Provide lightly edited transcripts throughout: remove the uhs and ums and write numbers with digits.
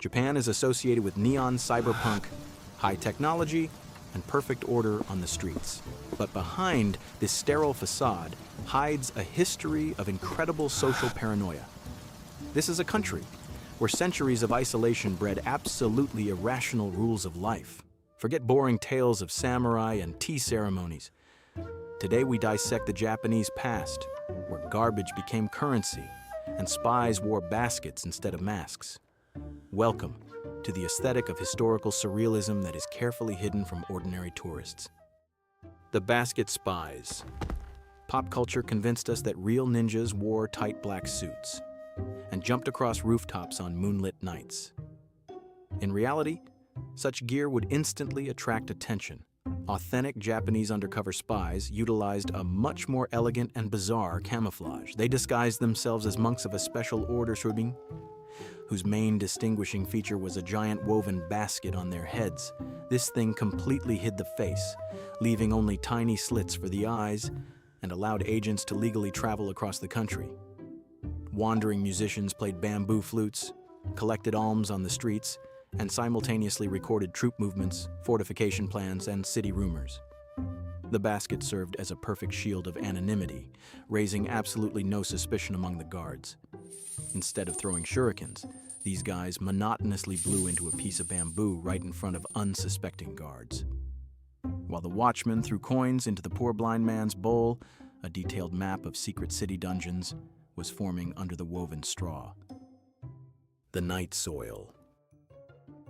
Japan is associated with neon cyberpunk, high technology, and perfect order on the streets. But behind this sterile facade hides a history of incredible social paranoia. This is a country where centuries of isolation bred absolutely irrational rules of life. Forget boring tales of samurai and tea ceremonies. Today we dissect the Japanese past, where garbage became currency and spies wore baskets instead of masks. Welcome to the aesthetic of historical surrealism that is carefully hidden from ordinary tourists. The basket spies. Pop culture convinced us that real ninjas wore tight black suits and jumped across rooftops on moonlit nights. In reality, such gear would instantly attract attention. Authentic Japanese undercover spies utilized a much more elegant and bizarre camouflage. They disguised themselves as monks of a special order, Shogun, whose main distinguishing feature was a giant woven basket on their heads. This thing completely hid the face, leaving only tiny slits for the eyes, and allowed agents to legally travel across the country. Wandering musicians played bamboo flutes, collected alms on the streets, and simultaneously recorded troop movements, fortification plans, and city rumors. The basket served as a perfect shield of anonymity, raising absolutely no suspicion among the guards. Instead of throwing shurikens, these guys monotonously blew into a piece of bamboo right in front of unsuspecting guards. While the watchman threw coins into the poor blind man's bowl, a detailed map of secret city dungeons was forming under the woven straw. The night soil.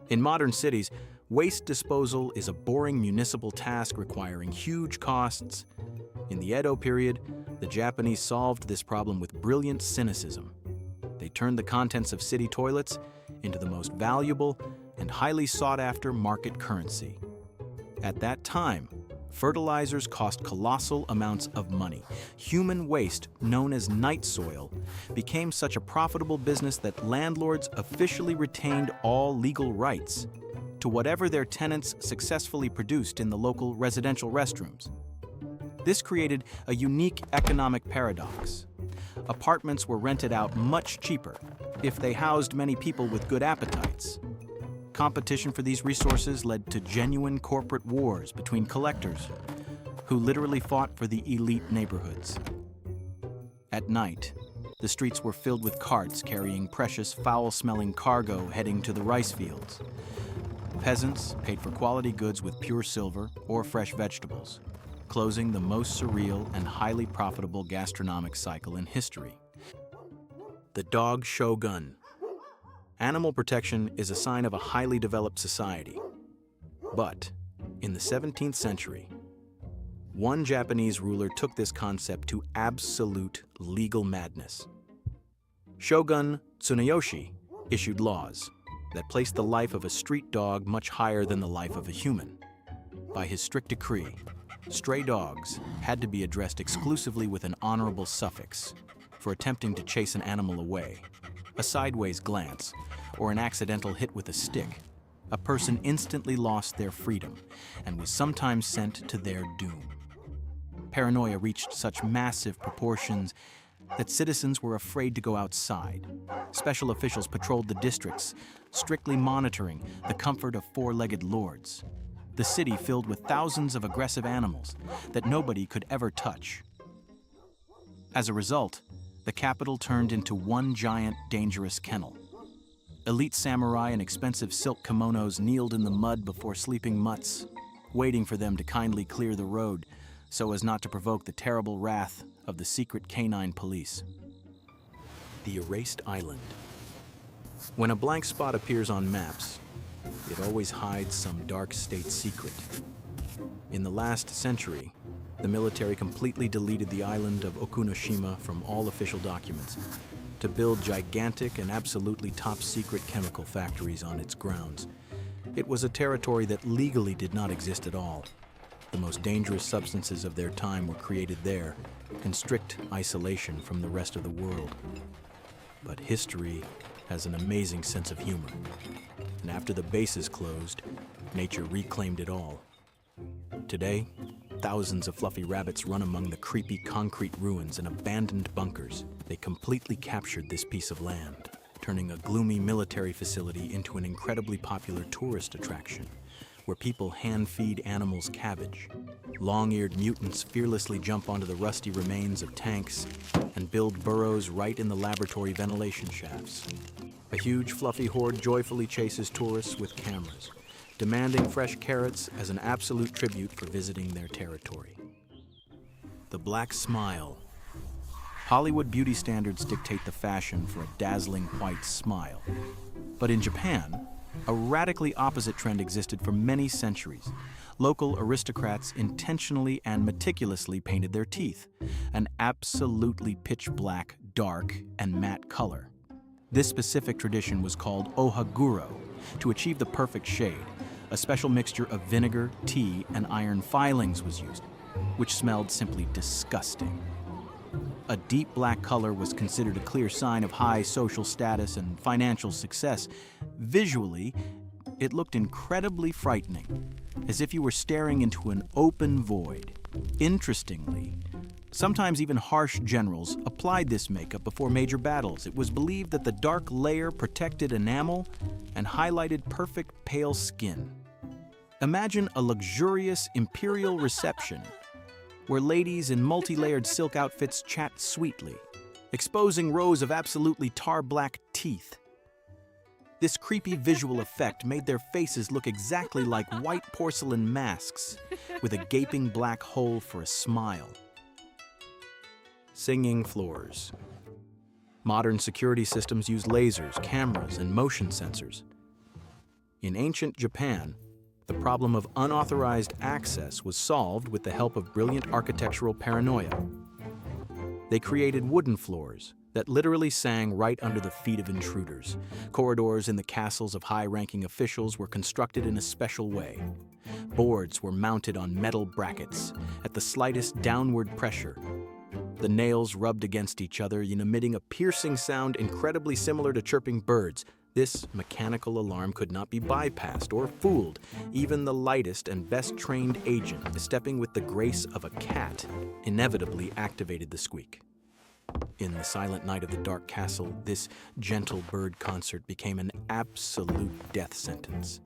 In modern cities, waste disposal is a boring municipal task requiring huge costs. In the Edo period, the Japanese solved this problem with brilliant cynicism. They turned the contents of city toilets into the most valuable and highly sought-after market currency. At that time, fertilizers cost colossal amounts of money. Human waste, known as night soil, became such a profitable business that landlords officially retained all legal rights to whatever their tenants successfully produced in the local residential restrooms. This created a unique economic paradox. Apartments were rented out much cheaper if they housed many people with good appetites. Competition for these resources led to genuine corporate wars between collectors, who literally fought for the elite neighborhoods. At night, the streets were filled with carts carrying precious, foul-smelling cargo heading to the rice fields. Peasants paid for quality goods with pure silver or fresh vegetables, closing the most surreal and highly profitable gastronomic cycle in history. The dog Shogun. Animal protection is a sign of a highly developed society. But in the 17th century, one Japanese ruler took this concept to absolute legal madness. Shogun Tsunayoshi issued laws that placed the life of a street dog much higher than the life of a human. By his strict decree, stray dogs had to be addressed exclusively with an honorable suffix for attempting to chase an animal away. A sideways glance or an accidental hit with a stick, a person instantly lost their freedom and was sometimes sent to their doom. Paranoia reached such massive proportions that citizens were afraid to go outside. Special officials patrolled the districts, strictly monitoring the comfort of four-legged lords. The city filled with thousands of aggressive animals that nobody could ever touch. As a result, the capital turned into one giant, dangerous kennel. Elite samurai in expensive silk kimonos kneeled in the mud before sleeping mutts, waiting for them to kindly clear the road so as not to provoke the terrible wrath of the secret canine police. The erased island. When a blank spot appears on maps, it always hides some dark state secret. In the last century, the military completely deleted the island of Okunoshima from all official documents to build gigantic and absolutely top-secret chemical factories on its grounds. It was a territory that legally did not exist at all. The most dangerous substances of their time were created there, in strict isolation from the rest of the world. But history has an amazing sense of humor. And after the bases closed, nature reclaimed it all. Today, thousands of fluffy rabbits run among the creepy concrete ruins and abandoned bunkers. They completely captured this piece of land. turning a gloomy military facility into an incredibly popular tourist attraction, where people hand-feed animals cabbage. Long-eared mutants fearlessly jump onto the rusty remains of tanks and build burrows right in the laboratory ventilation shafts. A huge, fluffy horde joyfully chases tourists with cameras, demanding fresh carrots as an absolute tribute for visiting their territory. The black smile. Hollywood beauty standards dictate the fashion for a dazzling white smile. But in Japan, a radically opposite trend existed for many centuries. Local aristocrats intentionally and meticulously painted their teeth, an absolutely pitch black, dark, and matte color. This specific tradition was called ohaguro, to achieve the perfect shade. A special mixture of vinegar, tea, and iron filings was used, which smelled simply disgusting. A deep black color was considered a clear sign of high social status and financial success. Visually, it looked incredibly frightening, as if you were staring into an open void. Interestingly, sometimes even harsh generals applied this makeup before major battles. It was believed that the dark layer protected enamel and highlighted perfect pale skin. Imagine a luxurious imperial reception where ladies in multi-layered silk outfits chat sweetly, exposing rows of absolutely tar-black teeth. This creepy visual effect made their faces look exactly like white porcelain masks, with a gaping black hole for a smile. Singing floors. Modern security systems use lasers, cameras, and motion sensors. In ancient Japan, the problem of unauthorized access was solved with the help of brilliant architectural paranoia. They created wooden floors that literally sang right under the feet of intruders. Corridors in the castles of high-ranking officials were constructed in a special way. Boards were mounted on metal brackets. At the slightest downward pressure, the nails rubbed against each other, emitting a piercing sound incredibly similar to chirping birds. This mechanical alarm could not be bypassed or fooled. Even the lightest and best-trained agent, stepping with the grace of a cat, inevitably activated the squeak. In the silent night of the dark castle, this gentle bird concert became an absolute death sentence.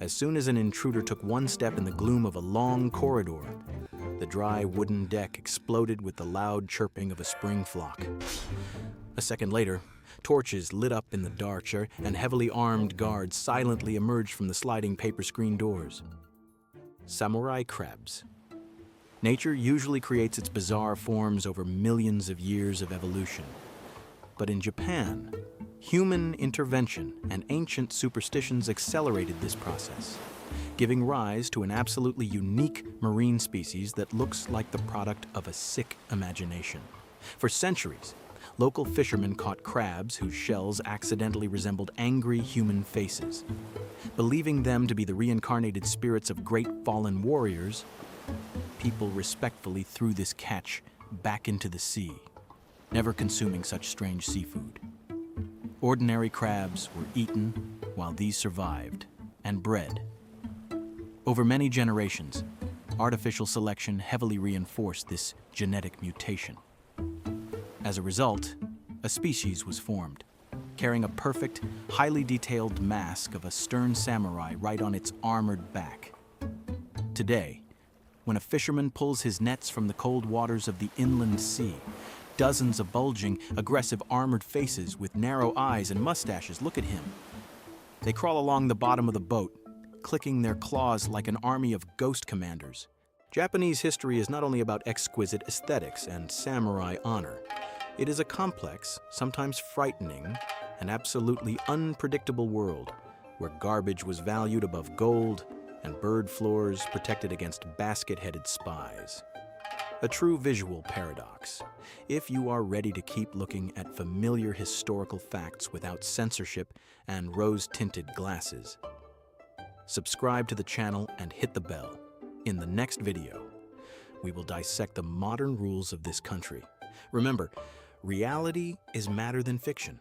As soon as an intruder took one step in the gloom of a long corridor, the dry wooden deck exploded with the loud chirping of a spring flock. A second later, torches lit up in the dark, and heavily armed guards silently emerged from the sliding paper screen doors. Samurai crabs. Nature usually creates its bizarre forms over millions of years of evolution. But in Japan, human intervention and ancient superstitions accelerated this process, giving rise to an absolutely unique marine species that looks like the product of a sick imagination. For centuries, local fishermen caught crabs whose shells accidentally resembled angry human faces. Believing them to be the reincarnated spirits of great fallen warriors, people respectfully threw this catch back into the sea, never consuming such strange seafood. Ordinary crabs were eaten while these survived and bred. Over many generations, artificial selection heavily reinforced this genetic mutation. As a result, a species was formed, carrying a perfect, highly detailed mask of a stern samurai right on its armored back. Today, when a fisherman pulls his nets from the cold waters of the inland sea, dozens of bulging, aggressive armored faces with narrow eyes and mustaches look at him. They crawl along the bottom of the boat, clicking their claws like an army of ghost commanders. Japanese history is not only about exquisite aesthetics and samurai honor. It is a complex, sometimes frightening, and absolutely unpredictable world where garbage was valued above gold and bird floors protected against basket-headed spies. A true visual paradox. If you are ready to keep looking at familiar historical facts without censorship and rose-tinted glasses, subscribe to the channel and hit the bell. In the next video, we will dissect the modern rules of this country. Remember, reality is madder than fiction.